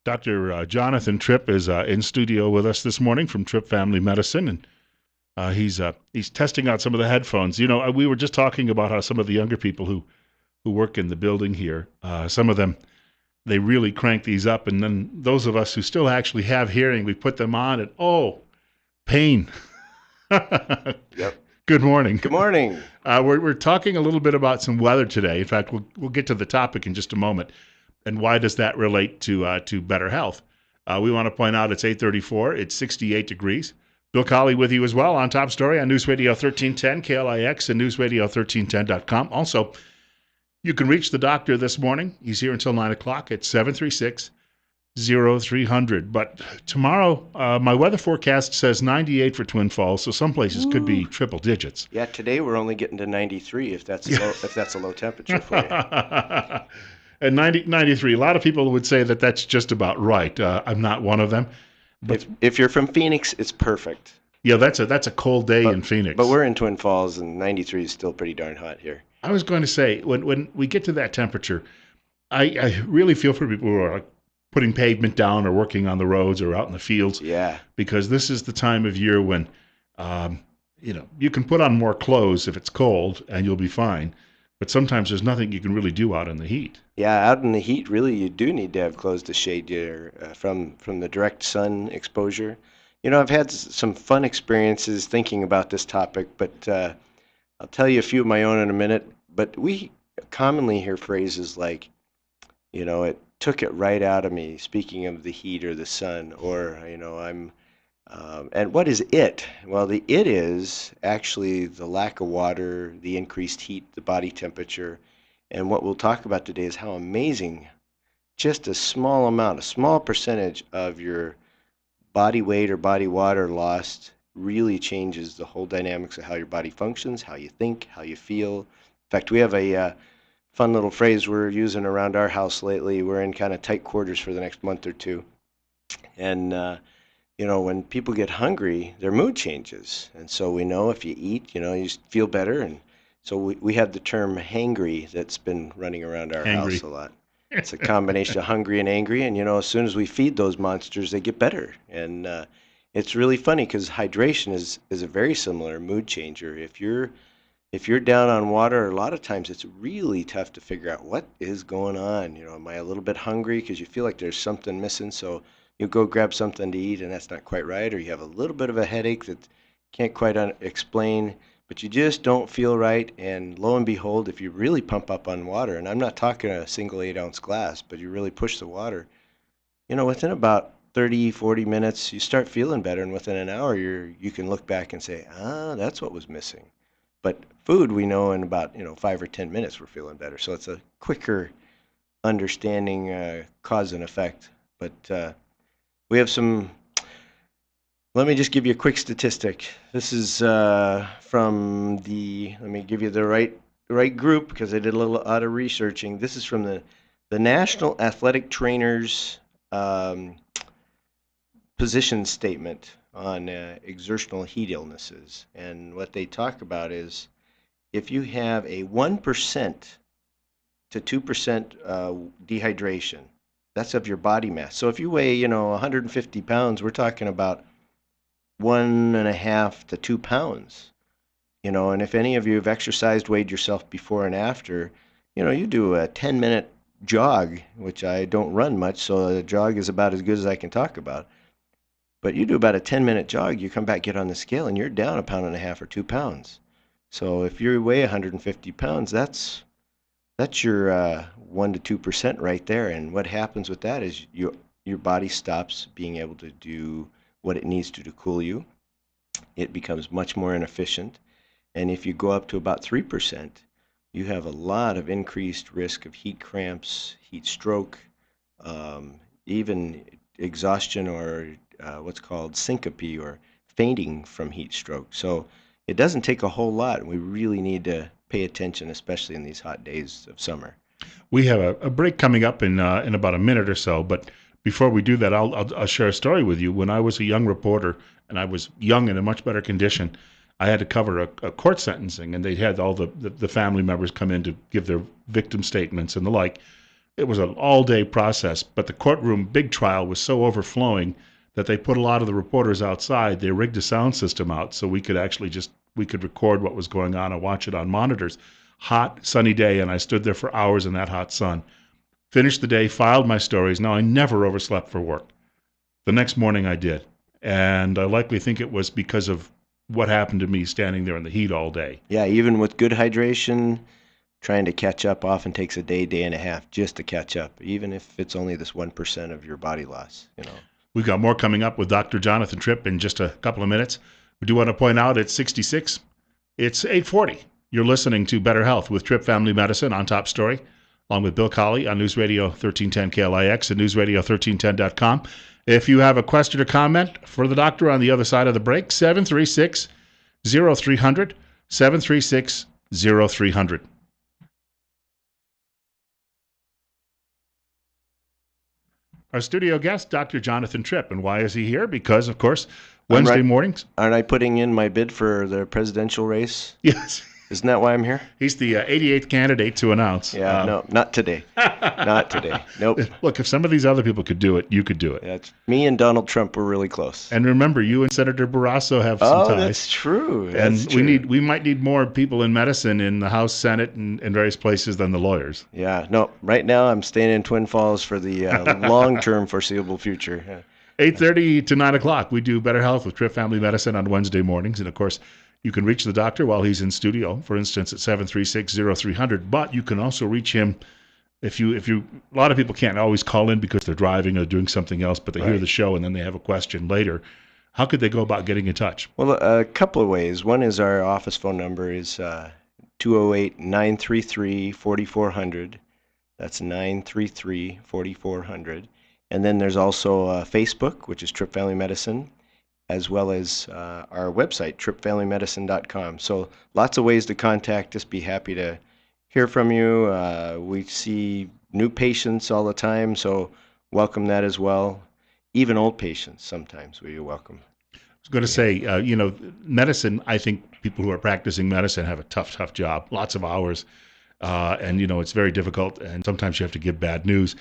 Dr. Jonathan Tripp is in studio with us this morning from Tripp Family Medicine, and he's testing out some of the headphones. We were just talking about how some of the younger people who work in the building here, some of them they really crank these up, and then those of us who still actually have hearing, we put them on, and pain. Yep. Good morning. Good morning. We're talking a little bit about some weather today. In fact, we'll get to the topic in just a moment. And why does that relate to better health? We want to point out it's 8:34. It's 68 degrees. Bill Colley with you as well on Top Story on News Radio 1310, KLIX, and newsradio1310.com. Also, you can reach the doctor this morning. He's here until 9 o'clock at 736-0300. But tomorrow, my weather forecast says 98 for Twin Falls, so some places could be Woo. triple digits. Yeah, today we're only getting to 93 if that's a low temperature for you. And 93, a lot of people would say that that's just about right. I'm not one of them. But If you're from Phoenix, it's perfect. yeah, that's a cold day in Phoenix. But we're in Twin Falls, and 93 is still pretty darn hot here. I was going to say, when we get to that temperature, I really feel for people who are like putting pavement down or working on the roads or out in the fields. Yeah. Because this is the time of year when, you can put on more clothes if it's cold and you'll be fine. But sometimes there's nothing you can really do out in the heat. Yeah, out in the heat, really, you do need to have clothes to shade you from the direct sun exposure. I've had some fun experiences thinking about this topic, but I'll tell you a few of my own in a minute. But we commonly hear phrases like, it took it right out of me, speaking of the heat or the sun, or, and what is it? Well, the it is actually the lack of water, the increased heat, the body temperature. And what we'll talk about today is how amazing just a small amount, a small percentage of your body weight or body water lost really changes the whole dynamics of how your body functions, how you think, how you feel. In fact, we have a fun little phrase we're using around our house lately. We're in kind of tight quarters for the next month or two. And, when people get hungry, their mood changes. And so we know if you eat, you just feel better. And so we have the term hangry that's been running around our house a lot. It's a combination of hungry and angry. And, as soon as we feed those monsters, they get better. And it's really funny because hydration is a very similar mood changer. If you're down on water, a lot of times it's really tough to figure out what is going on. Am I a little bit hungry because you feel like there's something missing? So you go grab something to eat and that's not quite right, or you have a little bit of a headache that can't quite explain, but you just don't feel right. And lo and behold, if you really pump up on water, and I'm not talking a single 8-ounce glass, but you really push the water, within about 30, 40 minutes, you start feeling better. And within an hour, you can look back and say, that's what was missing. But food, we know in about 5 or 10 minutes we're feeling better. So it's a quicker understanding cause and effect. But we have some. Let me just give you a quick statistic. This is from the. Let me give you the right group because I did a lot of researching. This is from the National Athletic Trainers position statement on exertional heat illnesses. And what they talk about is if you have a 1% to 2% dehydration, that's of your body mass. So if you weigh, 150 pounds, we're talking about 1.5 to 2 pounds. And if any of you have exercised, weighed yourself before and after, you do a 10-minute jog, which I don't run much, so a jog is about as good as I can talk about. But you do about a 10-minute jog, you come back, get on the scale, and you're down 1.5 or 2 pounds. So if you weigh 150 pounds, that's your 1 to 2% right there. And what happens with that is your body stops being able to do what it needs to cool you. It becomes much more inefficient. And if you go up to about 3%, you have a lot of increased risk of heat cramps, heat stroke, even exhaustion or what's called syncope or fainting from heat stroke. So it doesn't take a whole lot, and we really need to pay attention, especially in these hot days of summer. We have a break coming up in about a minute or so, but before we do that, I'll share a story with you. When I was a young reporter, and I was young and in much better condition, I had to cover a court sentencing, and they had all the family members come in to give their victim statements and the like. It was an all-day process, but the courtroom big trial was so overflowing that they put a lot of the reporters outside. They rigged a sound system out so we could actually we could record what was going on and watch it on monitors. Hot, sunny day, and I stood there for hours in that hot sun. Finished the day, filed my stories. Now, I never overslept for work. The next morning I did, and I likely think it was because of what happened to me standing there in the heat all day. Yeah, even with good hydration, trying to catch up often takes a day, day and a half just to catch up, even if it's only this 1% of your body loss, you know. We've got more coming up with Dr. Jonathan Tripp in just a couple of minutes. We do want to point out it's 66. It's 8:40. You're listening to Better Health with Tripp Family Medicine on Top Story, along with Bill Colley on News Radio 1310 KLIX and newsradio1310.com. If you have a question or comment for the doctor on the other side of the break, 736-0300, 736-0300. Our studio guest, Dr. Jonathan Tripp. And why is he here? Because, of course, Wednesday mornings. Aren't I putting in my bid for the presidential race? Yes. Isn't that why I'm here? He's the 88th candidate to announce. Yeah, no, not today. Not today. Nope. Look, if some of these other people could do it, you could do it. That's me and Donald Trump were really close. And remember, you and Senator Barrasso have some ties. Oh, that's true. That's and true. we might need more people in medicine in the House, Senate, and various places than the lawyers. Yeah, no, right now I'm staying in Twin Falls for the long-term foreseeable future. Yeah. 8:30 to 9 o'clock, we do Better Health with Tripp Family Medicine on Wednesday mornings. And, of course, you can reach the doctor while he's in studio, for instance, at 736-0300. But you can also reach him if you. A lot of people can't always call in because they're driving or doing something else, but they hear the show and then they have a question later. How could they go about getting in touch? Well, a couple of ways. One is our office phone number is 208-933-4400. That's 933-4400. And then there's also Facebook, which is Tripp Family Medicine, as well as our website, trippfamilymedicine.com. So lots of ways to contact us. Be happy to hear from you. We see new patients all the time, so welcome that as well. Even old patients sometimes we welcome. I was going to say, medicine, I think people who are practicing medicine have a tough job, lots of hours, and, it's very difficult, and sometimes you have to give bad news.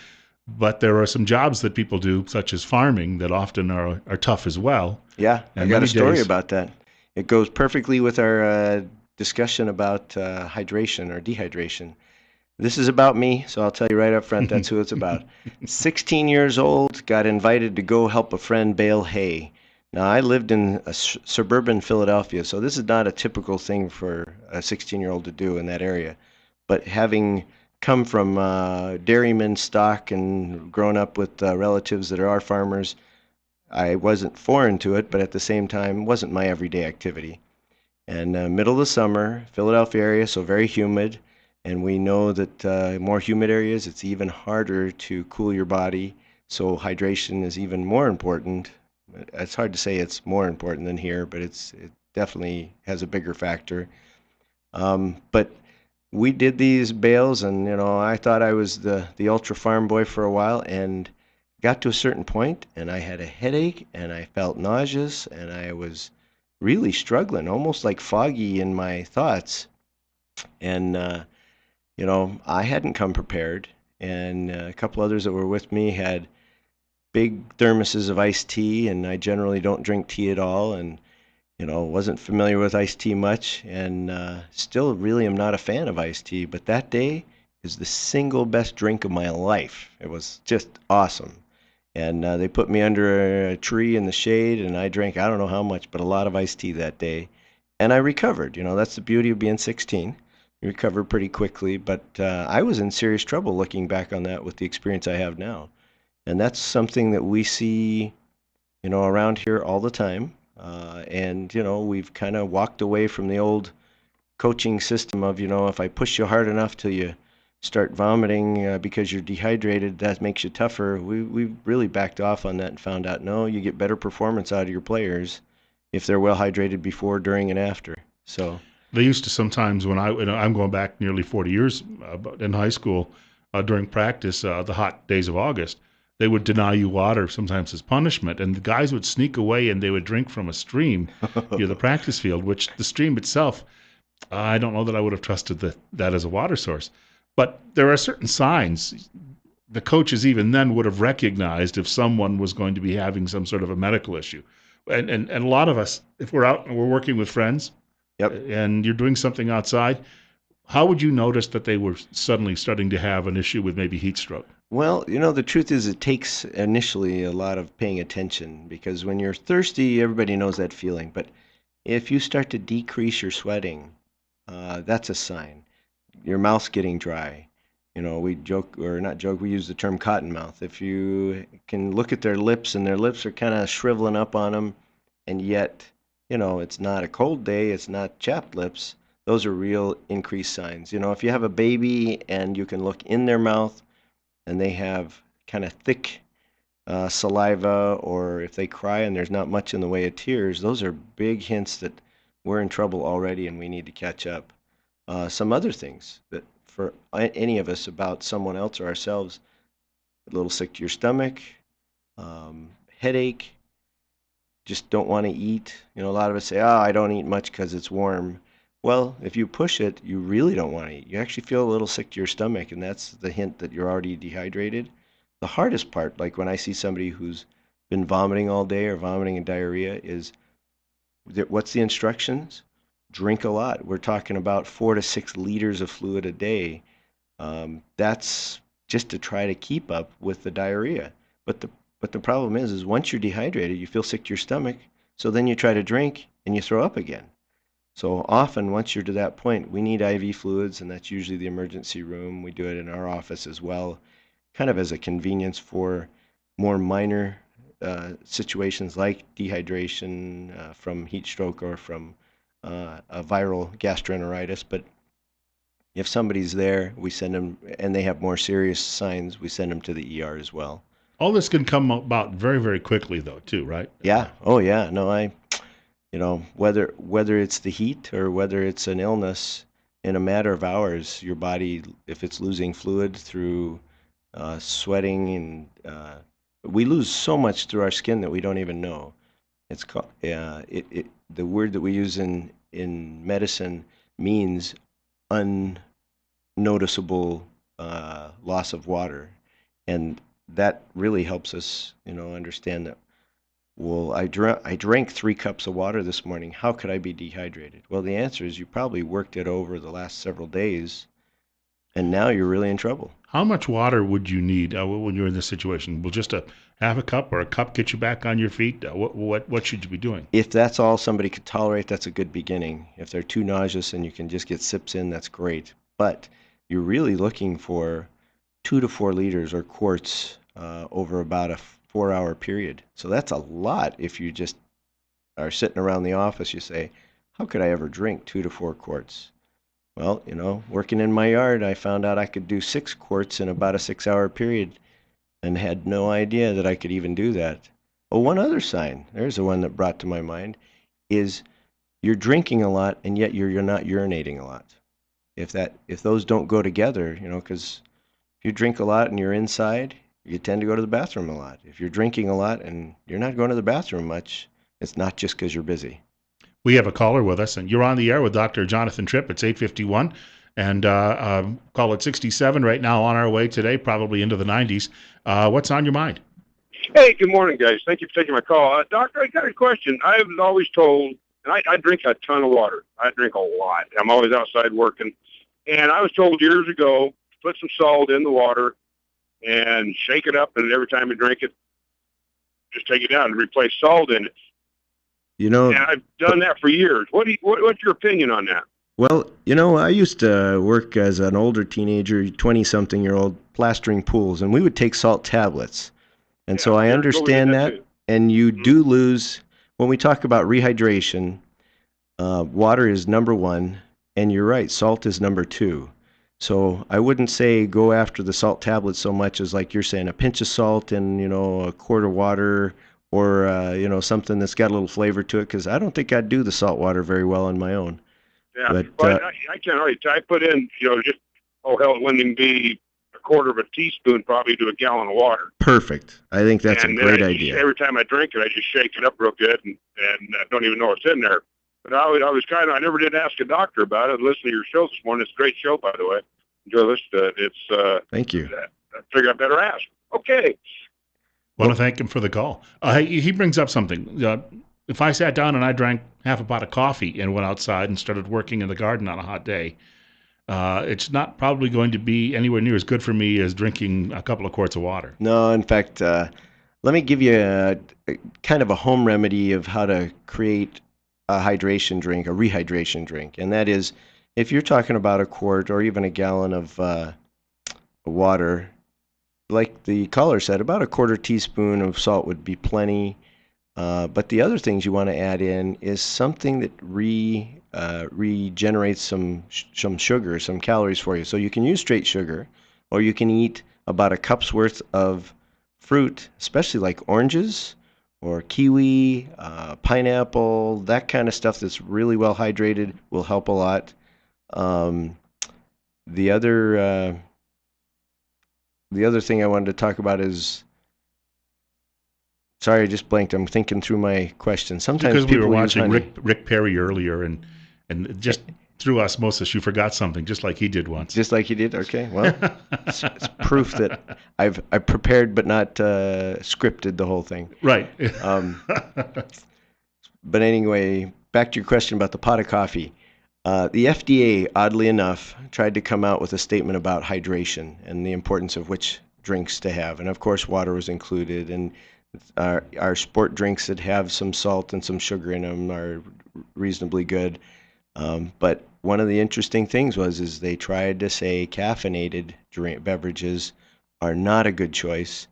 But there are some jobs that people do, such as farming, that often are tough as well. Yeah, and I got a story about that. It goes perfectly with our discussion about hydration or dehydration. This is about me, so I'll tell you right up front, that's who it's about. 16 years old, got invited to go help a friend bale hay. Now, I lived in suburban Philadelphia, so this is not a typical thing for a 16-year-old to do in that area. But having come from dairyman stock and grown up with relatives that are farmers, I wasn't foreign to it, but at the same time, wasn't my everyday activity. And middle of the summer, Philadelphia area, so very humid, and we know that more humid areas, it's even harder to cool your body, so hydration is even more important. It's hard to say it's more important than here, but it definitely has a bigger factor. But we did these bales, and I thought I was the ultra farm boy for a while, and got to a certain point, and I had a headache, and I felt nauseous, and I was really struggling, almost like foggy in my thoughts. And I hadn't come prepared, and a couple others that were with me had big thermoses of iced tea, and I generally don't drink tea at all, and wasn't familiar with iced tea much, and still really am not a fan of iced tea. But that day is the single best drink of my life. It was just awesome. And they put me under a tree in the shade, and I drank I don't know how much, but a lot of iced tea that day. And I recovered. That's the beauty of being 16. You recover pretty quickly, but I was in serious trouble looking back on that with the experience I have now. And that's something that we see, around here all the time. And we've kind of walked away from the old coaching system of, if I push you hard enough till you start vomiting because you're dehydrated, that makes you tougher. We've really backed off on that and found out, no, you get better performance out of your players if they're well hydrated before, during, and after. So they used to sometimes, when I'm going back nearly 40 years in high school, during practice, the hot days of August, they would deny you water sometimes as punishment, and the guys would sneak away and they would drink from a stream near the practice field, which the stream itself, I don't know that I would have trusted that as a water source. But there are certain signs the coaches even then would have recognized if someone was going to be having some sort of a medical issue. And a lot of us, if we're out and we're working with friends Yep. and you're doing something outside, how would you notice that they were suddenly starting to have an issue with maybe heat stroke? Well, the truth is it takes initially a lot of paying attention because when you're thirsty, everybody knows that feeling. But if you start to decrease your sweating, that's a sign. Your mouth's getting dry. We joke, or not joke, we use the term cotton mouth. If you can look at their lips and their lips are kind of shriveling up on them, and yet, it's not a cold day, it's not chapped lips, those are real increased signs. If you have a baby and you can look in their mouth and they have kind of thick saliva, or if they cry and there's not much in the way of tears, those are big hints that we're in trouble already and we need to catch up. Some other things that for any of us about someone else or ourselves, a little sick to your stomach, headache, just don't want to eat. A lot of us say, oh, I don't eat much because it's warm. Well, if you push it, you really don't want to eat. You actually feel a little sick to your stomach, and that's the hint that you're already dehydrated. The hardest part, like when I see somebody who's been vomiting all day or vomiting and diarrhea, is what's the instructions? Drink a lot. We're talking about 4 to 6 liters of fluid a day. That's just to try to keep up with the diarrhea. But the problem is once you're dehydrated, you feel sick to your stomach. So then you try to drink and you throw up again. So often, once you're to that point, we need IV fluids, and that's usually the emergency room. We do it in our office as well, kind of as a convenience for more minor situations like dehydration from heat stroke or from a viral gastroenteritis. But if somebody's there, we send them, and they have more serious signs, we send them to the ER as well. All this can come about very, very quickly, though, too, right? Yeah. Oh, yeah. No, whether it's the heat or whether it's an illness, in a matter of hours, your body, if it's losing fluid through sweating, and we lose so much through our skin that we don't even know. It's called the word that we use in medicine means unnoticeable loss of water, and that really helps us, understand that. Well, I drank 3 cups of water this morning. How could I be dehydrated? Well, the answer is you probably worked it over the last several days, and now you're really in trouble. How much water would you need when you're in this situation? Will just a half a cup or a cup get you back on your feet? What should you be doing? If that's all somebody could tolerate, that's a good beginning. If they're too nauseous and you can just get sips in, that's great. But you're really looking for 2 to 4 liters or quarts over about a 4-hour period. So that's a lot. If you just are sitting around the office, you say, how could I ever drink 2 to 4 quarts? Well, working in my yard, I found out I could do 6 quarts in about a 6-hour period and had no idea that I could even do that. Oh, one other sign, there's the one that brought to my mind, is you're drinking a lot and yet you're not urinating a lot. If those don't go together, because if you drink a lot and you're inside, you tend to go to the bathroom a lot. If you're drinking a lot and you're not going to the bathroom much, it's not just because you're busy. We have a caller with us, and you're on the air with Dr. Jonathan Tripp. It's 8:51, and call it 67 right now on our way today, probably into the 90s. What's on your mind? Hey, good morning, guys. Thank you for taking my call. Doctor, I got a question. I was always told, and I drink a ton of water. I drink a lot. I'm always outside working. And I was told years ago, put some salt in the water and shake it up, and every time you drink it, just take it out and replace salt in it. And I've done that for years. What's your opinion on that? Well, I used to work as an older teenager, 20-something-year-old, plastering pools, and we would take salt tablets. And so I understand that, and you do lose, when we talk about rehydration, water is number one, and you're right, salt is number two. So I wouldn't say go after the salt tablets so much as, like you're saying, a pinch of salt and, a quart of water, or, something that's got a little flavor to it, because I don't think I'd do the salt water very well on my own. Yeah, but I can't already. I put in, just, hell, it wouldn't even be a quarter of a teaspoon probably to a gallon of water. Perfect. I think that's a great idea. Every time I drink it, I just shake it up real good and I don't even know what's in there. But I never did ask a doctor about it. Listen to your show this morning. It's a great show, by the way. Enjoy listening to it. Thank you. figure I better ask. Okay. Want to thank him for the call. He brings up something. If I sat down and I drank half a pot of coffee and went outside and started working in the garden on a hot day, it's not probably going to be anywhere near as good for me as drinking a couple of quarts of water. No, in fact, let me give you a kind of a home remedy of how to create a hydration drink, a rehydration drink. And that is, if you're talking about a quart or even a gallon of water, like the caller said, about a quarter teaspoon of salt would be plenty. But the other things you want to add in is something that regenerates some sugar, some calories for you. So you can use straight sugar, or you can eat about a cup's worth of fruit, especially like oranges or kiwi, pineapple, that kind of stuff that's really well hydrated will help a lot. The other thing I wanted to talk about is, sorry, I just blanked. I'm thinking through my question. Sometimes because we were people use watching honey. Rick Perry earlier, and just through osmosis, you forgot something, just like he did once. Just like you did? Okay, well, it's proof that I've prepared but not scripted the whole thing. Right. But anyway, back to your question about the pot of coffee. The FDA, oddly enough, tried to come out with a statement about hydration and the importance of which drinks to have. And of course, water was included. And our sport drinks that have some salt and some sugar in them are reasonably good. But one of the interesting things is they tried to say caffeinated beverages are not a good choice.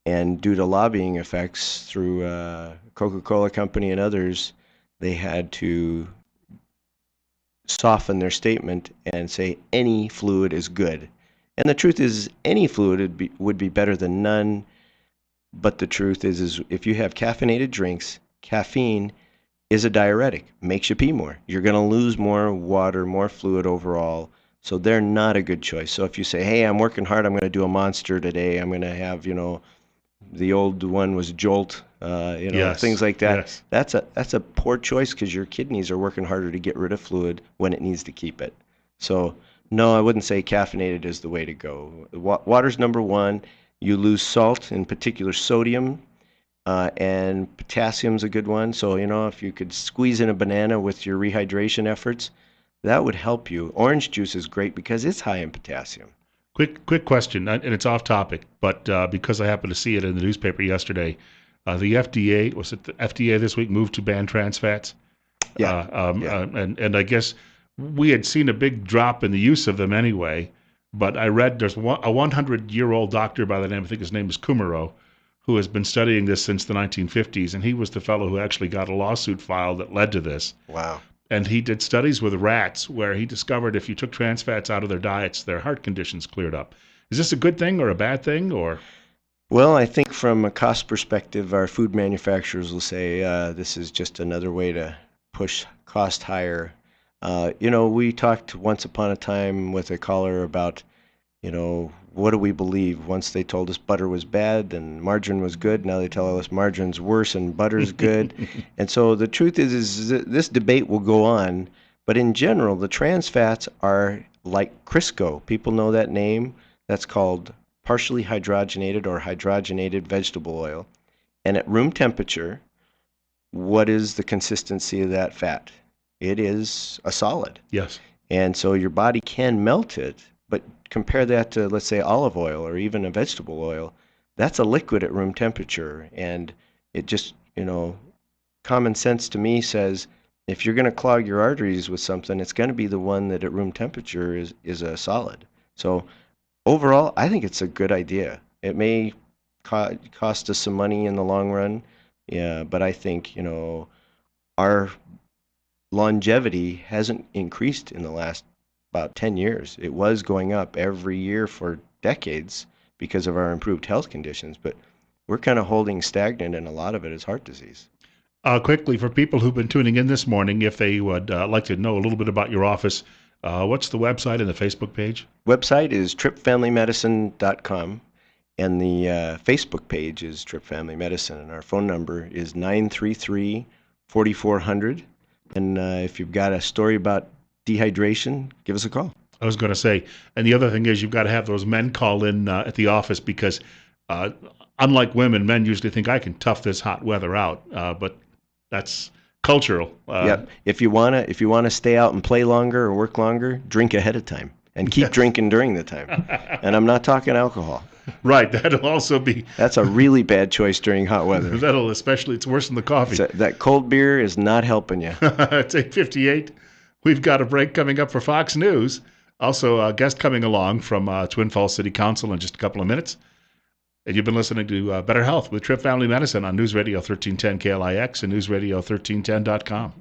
And due to lobbying effects through Coca-Cola Company and others, they had to soften their statement and say any fluid is good. And the truth is, any fluid would be better than none. But the truth is if you have caffeinated drinks, caffeine is a diuretic, makes you pee more. You're going to lose more water, more fluid overall. So they're not a good choice. So if you say, hey, I'm working hard, I'm going to do a Monster today, I'm going to have, the old one was Jolt, Yes. things like that. Yes. That's a poor choice because your kidneys are working harder to get rid of fluid when it needs to keep it. So no, I wouldn't say caffeinated is the way to go. Water's number one. You lose salt, in particular sodium, and potassium's a good one. So if you could squeeze in a banana with your rehydration efforts, that would help you. Orange juice is great because it's high in potassium. Quick question, and it's off topic, but because I happened to see it in the newspaper yesterday, the FDA this week moved to ban trans fats? Yeah. And I guess we had seen a big drop in the use of them anyway, but I read there's a 100-year-old doctor by the name, I think his name is Kumaro, who has been studying this since the 1950s, and he was the fellow who actually got a lawsuit filed that led to this. Wow. And he did studies with rats where he discovered if you took trans fats out of their diets, their heart conditions cleared up. Is this a good thing or a bad thing, or? Well, I think from a cost perspective, our food manufacturers will say this is just another way to push cost higher. We talked once upon a time with a caller about, what do we believe? Once they told us butter was bad and margarine was good. Now they tell us margarine's worse and butter's good. And so the truth is this debate will go on. But in general, the trans fats are like Crisco. People know that name. That's called partially hydrogenated or hydrogenated vegetable oil. And at room temperature, what is the consistency of that fat? It is a solid. Yes. And so your body can melt it, but compare that to, let's say, olive oil or even a vegetable oil. That's a liquid at room temperature. And it just, common sense to me says if you're going to clog your arteries with something, it's going to be the one that at room temperature is a solid. So overall, I think it's a good idea. It may cost us some money in the long run, yeah, but I think, our longevity hasn't increased in the last about 10 years. It was going up every year for decades because of our improved health conditions, but we're kind of holding stagnant, and a lot of it is heart disease. Quickly, for people who've been tuning in this morning, if they would like to know a little bit about your office, what's the website and the Facebook page? Website is trippfamilymedicine.com, and the Facebook page is Tripp Family Medicine, and our phone number is 933-4400. And if you've got a story about dehydration, give us a call. I was going to say, and the other thing is you've got to have those men call in at the office because, uh, unlike women, men usually think I can tough this hot weather out, but that's cultural. Yep. If you wanna stay out and play longer or work longer, drink ahead of time and keep drinking during the time. And I'm not talking alcohol. Right. That'll also be. That's a really bad choice during hot weather. That'll especially. It's worse than the coffee. That cold beer is not helping you. It's 8:58. We've got a break coming up for Fox News. Also, a guest coming along from Twin Falls City Council in just a couple of minutes. And you've been listening to Better Health with Tripp Family Medicine on News Radio 1310 KLIX and newsradio1310.com.